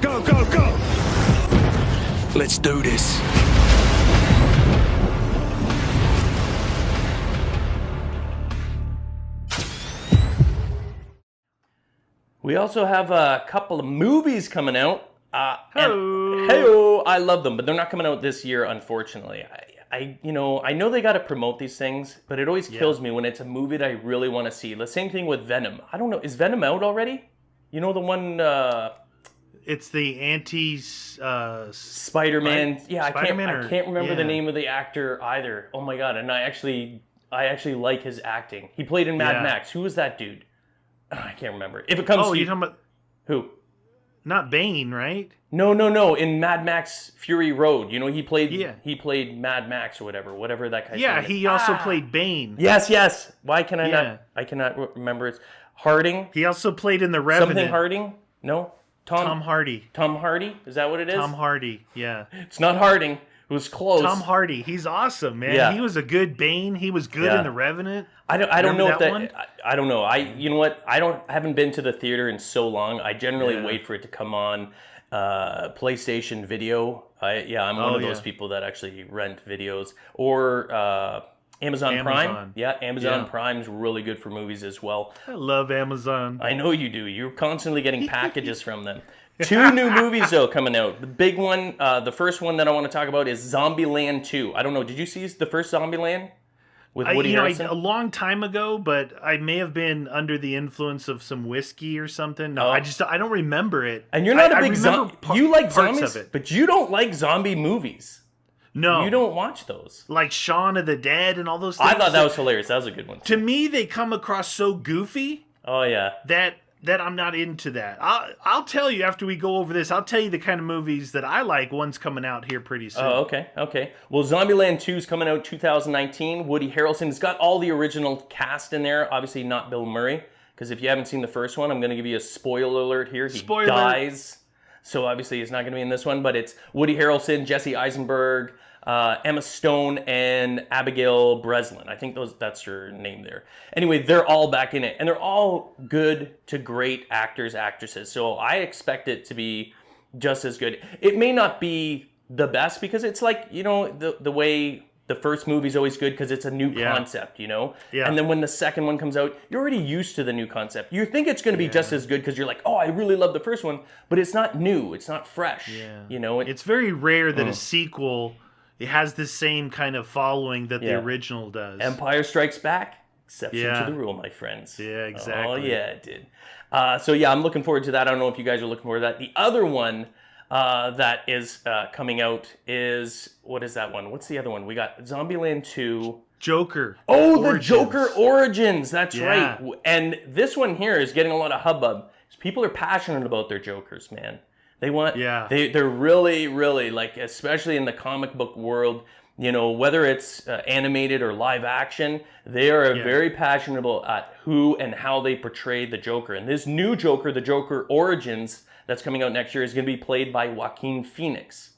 Go, go, go! Let's do this. We also have a couple of movies coming out. Hello. Hey, I love them, but they're not coming out this year, unfortunately. I know they got to promote these things, but it always kills me when it's a movie that I really want to see. The same thing with Venom. I don't know, is Venom out already? You know the one. It's the Spider-Man. Yeah, I can't remember the name of the actor either. Oh my god! And I actually like his acting. He played in Mad Max. Who was that dude? I can't remember. If it comes to you're talking about who? Not Bane, right? No. In Mad Max Fury Road, he played Mad Max or whatever that guy's name is. He also played Bane. Yes. Why can I not? I cannot remember. It's Harding. He also played in The Revenant. Something Harding? No. Tom Hardy. Tom Hardy? Is that what it is? Tom Hardy. Yeah. It's not Harding. It was close. Tom Hardy. He's awesome, man. Yeah. He was a good Bane. He was good in The Revenant. I don't know if that one? I don't know. You know what? I haven't been to the theater in so long. I generally wait for it to come on PlayStation Video. I'm one of those people that actually rent videos or Amazon Prime. Yeah, Amazon Prime's really good for movies as well. I love Amazon. I know you do. You're constantly getting packages from them. 2 new movies, though, coming out. The big one, the first one that I want to talk about is Zombieland 2. I don't know. Did you see the first Zombieland with Woody Harrelson? A long time ago, but I may have been under the influence of some whiskey or something. No, I don't remember it. And you're not a big zombie. You like zombies, but you don't like zombie movies. No. You don't watch those. Like Shaun of the Dead and all those things. I thought that was hilarious. That was a good one. To me, they come across so goofy. Oh, yeah. That I'm not into that. I'll tell you after we go over this. I'll tell you the kind of movies that I like. One's coming out here pretty soon. Oh, okay. Well, Zombieland 2 is coming out 2019. Woody Harrelson's got all the original cast in there. Obviously not Bill Murray, because if you haven't seen the first one, I'm going to give you a spoiler alert here. He dies. So obviously he's not going to be in this one, but it's Woody Harrelson, Jesse Eisenberg, Emma Stone, and Abigail Breslin. I think that's her name there. Anyway, they're all back in it, and they're all good to great actors, actresses. So I expect it to be just as good. It may not be the best because it's like, the way the first movie's always good because it's a new concept, Yeah. And then when the second one comes out, you're already used to the new concept. You think it's going to be just as good because you're like, oh, I really love the first one, but it's not new. It's not fresh. Yeah. It's very rare that a sequel... It has the same kind of following that the original does. Empire Strikes Back, exception to the rule, my friends. Yeah, exactly. Oh, yeah, it did. I'm looking forward to that. I don't know if you guys are looking forward to that. The other one that is coming out is, what is that one? What's the other one? We got Zombieland 2. Joker. Oh, Origins. The Joker Origins. That's right. And this one here is getting a lot of hubbub. People are passionate about their Jokers, man. They're really, really, like, especially in the comic book world, whether it's animated or live action, they are very passionate about who and how they portray the Joker. And this new Joker, the Joker Origins, that's coming out next year, is going to be played by Joaquin Phoenix.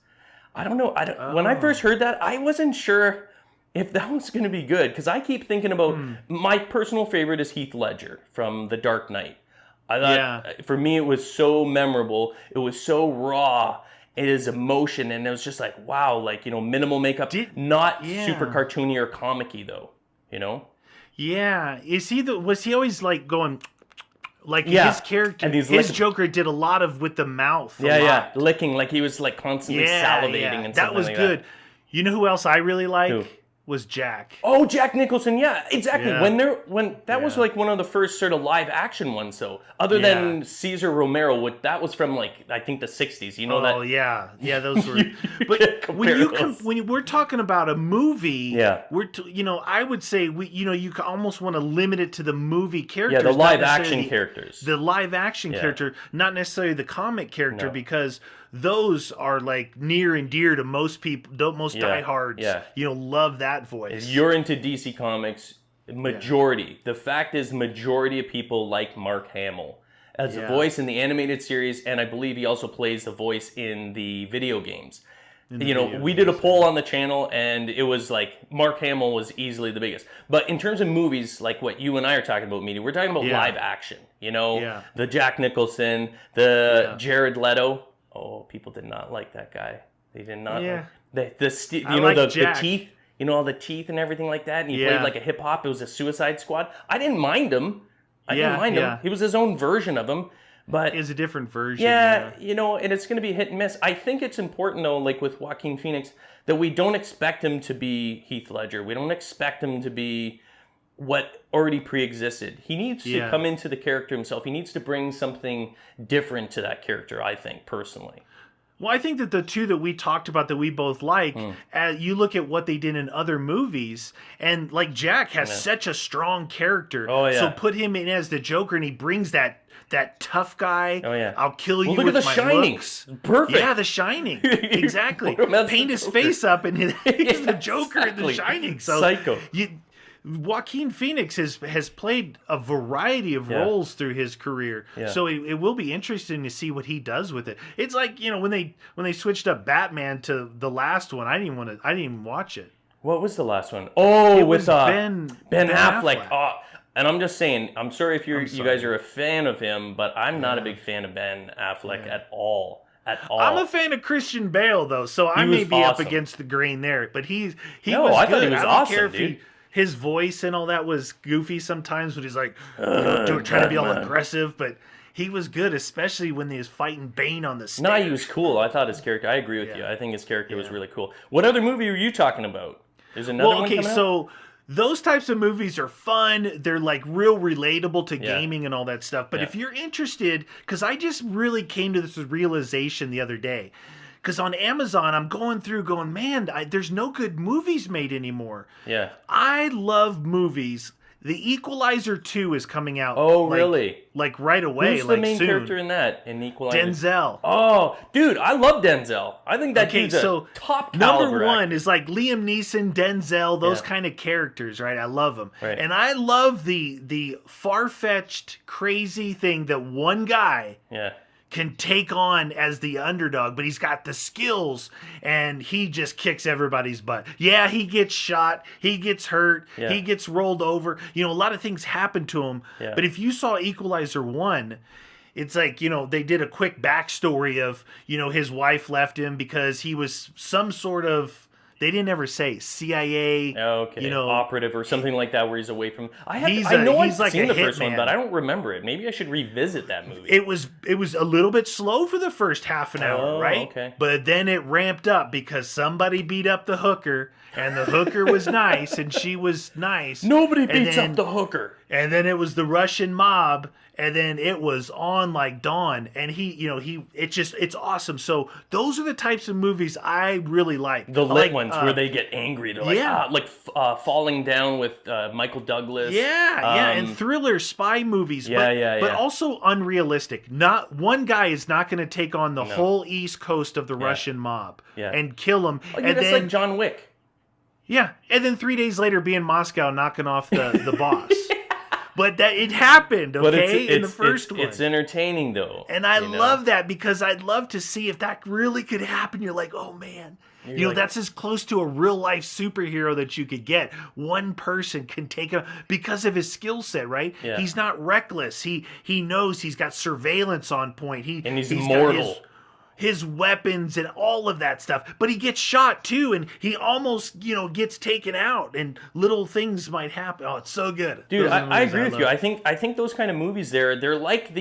I don't know. When I first heard that, I wasn't sure if that was going to be good, because I keep thinking about, my personal favorite is Heath Ledger from The Dark Knight. I thought, for me, it was so memorable. It was so raw. It is emotion, and it was just like, wow, like, minimal makeup, not super cartoony or comic-y, though, Yeah. Was he always, like, going, like, his character, and his Joker did a lot of with the mouth. Licking, like he was, like, constantly salivating and that was good. That. You know who else I really like? Who? Was Jack. Oh, Jack Nicholson, yeah, exactly. Yeah. When that was like one of the first sort of live action ones, so other than Cesar Romero, that was from like I think the 60s. You know that? Oh yeah, those were. But when we're talking about a movie, I would say you almost want to limit it to the movie characters. Yeah, the live action characters. The live action character, not necessarily the comic character, because those are like near and dear to most people, most diehards. Yeah. Love that voice. If you're into DC Comics, majority. The fact is, majority of people like Mark Hamill as a voice in the animated series, and I believe he also plays the voice in the video games. We did a poll on the channel, and it was like Mark Hamill was easily the biggest. But in terms of movies, like what you and I are talking about, Meaty, we're talking about live action. The Jack Nicholson, the Jared Leto. Oh, people did not like that guy. They did not. Yeah. Like, the teeth. You know, all the teeth and everything like that. And he played like a hip hop. It was a Suicide Squad. I didn't mind him. I didn't mind him. He was his own version of him. But it's a different version. Yeah, you know, and it's going to be hit and miss. I think it's important, though, like with Joaquin Phoenix, that we don't expect him to be Heath Ledger. We don't expect him to be what already pre-existed. He needs to come into the character himself. He needs to bring something different to that character, I think, personally. Well, I think that the two that we talked about that we both like, you look at what they did in other movies, and like Jack has such a strong character. Oh, yeah. So put him in as the Joker, and he brings that tough guy. Oh, yeah. I'll kill you with my looks. Look at The Shining. Perfect. Yeah, The Shining. Exactly. Paint his face up, and he's the Joker in The Shining. So Psycho. Joaquin Phoenix has played a variety of roles through his career, so it will be interesting to see what he does with it. It's like, you know, when they switched up Batman to the last one, I didn't even watch it. What was the last one? Oh, it with Ben Affleck. Oh, and I'm just saying, I'm sorry if you guys are a fan of him, but I'm not a big fan of Ben Affleck at all. I'm a fan of Christian Bale though, so I may be up against the grain there. But he was I thought good. He was awesome, dude. His voice and all that was goofy sometimes when he's like, trying to be all aggressive, but he was good, especially when he was fighting Bane on the stairs. No, he was cool. I thought his character, I agree with you. I think his character was really cool. What other movie were you talking about? There's another one coming out? So those types of movies are fun. They're like real relatable to gaming and all that stuff. But if you're interested, because I just really came to this realization the other day. Because on Amazon, I'm going through going, man, there's no good movies made anymore. Yeah. I love movies. The Equalizer 2 is coming out. Oh, really? Like right away. Who's the main character in that, in Equalizer? Denzel. Oh, dude, I love Denzel. I think that dude's a top caliber number one actor. is like Liam Neeson, Denzel, those kind of characters, right? I love them. Right. And I love the far-fetched, crazy thing that one guy... can take on as the underdog, but he's got the skills and he just kicks everybody's butt. Yeah, he gets shot, he gets hurt, he gets rolled over. You know, a lot of things happen to him. Yeah. But if you saw Equalizer 1, it's like, you know, they did a quick backstory of, you know, his wife left him because he was some sort of, they didn't ever say CIA, you know, operative or something like that, where he's away from. He's I've like seen the first one, but I don't remember it. Maybe I should revisit that movie. It was a little bit slow for the first half an hour, right? Okay. But then it ramped up because somebody beat up the hooker, and the hooker was nice, and she was nice. Nobody beats up the hooker. And then it was the Russian mob. And then it was on like dawn, and it's awesome. So those are the types of movies I really like. The lit ones where they get angry. They're like, Falling Down with Michael Douglas. And thriller spy movies. But also unrealistic. Not one guy is not going to take on the whole East Coast of the Russian mob and kill them. And that's like John Wick. Yeah, and then 3 days later be in Moscow knocking off the boss. But that it happened, okay, in the first one. It's entertaining, though. And I love that because I'd love to see if that really could happen. You're like, oh, man. That's as close to a real-life superhero that you could get. One person can take him because of his skill set, right? Yeah. He's not reckless. He knows he's got surveillance on point. He's immortal. His weapons and all of that stuff, but he gets shot too, and he almost gets taken out, and little things might happen. Oh, it's so good, dude. I agree with you. I think those kind of movies they're like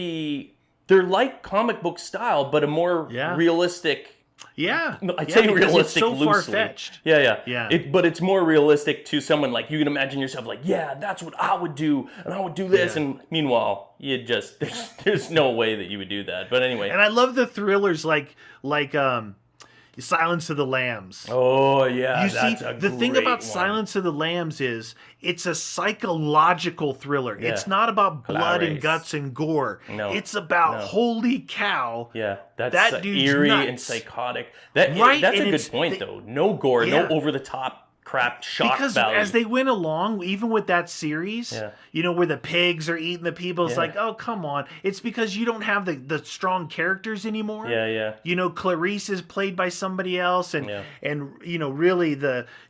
comic book style, but a more realistic. Yeah, I'd say realistic. It's so far-fetched. Yeah. But it's more realistic to someone like you can imagine yourself like, yeah, that's what I would do, and I would do this, and meanwhile, there's no way that you would do that. But anyway, and I love the thrillers like Silence of the Lambs. Oh yeah, the thing about Silence of the Lambs is it's a psychological thriller. Yeah. It's not about blood and guts and gore. No, it's about holy cow. Yeah, that dude's eerie nuts. And psychotic. That's a good point though. No gore, no over the top crap shock because value. as they went along, even with that series, you know, where the pigs are eating the people, it's like, oh, come on. It's because you don't have the strong characters anymore. You know, Clarice is played by somebody else, and you know, really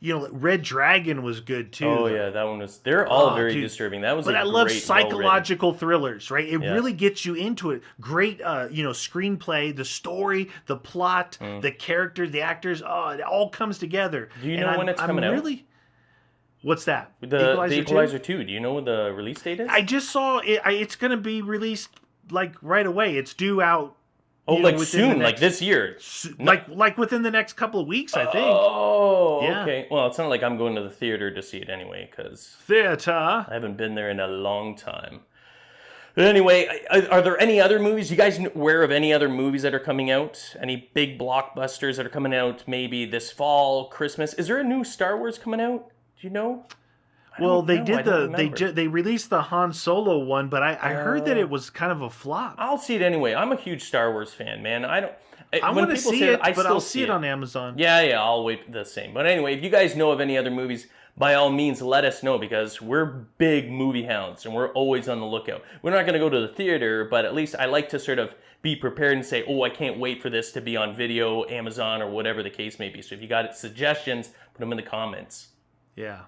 Red Dragon was good too. Oh yeah, that one was. They're all very disturbing. That was. But I love psychological thrillers, right? It really gets you into it. Great, you know, screenplay, the story, the plot, the characters, the actors. Oh, it all comes together. Do you know when it's coming out? Really? What's that? The Equalizer 2. Do you know what the release date is? I just saw it. It's going to be released like right away. It's due out. Oh, like soon, like this year. Like within the next couple of weeks, I think. Oh, okay. Well, it's not like I'm going to the theater to see it anyway, because theater. I haven't been there in a long time. But anyway, are there any other movies? You guys aware of any other movies that are coming out? Any big blockbusters that are coming out maybe this fall, Christmas? Is there a new Star Wars coming out? Do you know? Well, they released the Han Solo one, but I heard that it was kind of a flop. I'll see it anyway. I'm a huge Star Wars fan, man. I want to see it, but I'll see it on Amazon. Yeah, I'll wait the same. But anyway, if you guys know of any other movies, by all means, let us know, because we're big movie hounds and we're always on the lookout. We're not going to go to the theater, but at least I like to sort of be prepared and say, oh, I can't wait for this to be on video, Amazon, or whatever the case may be. So if you got suggestions, put them in the comments. Yeah.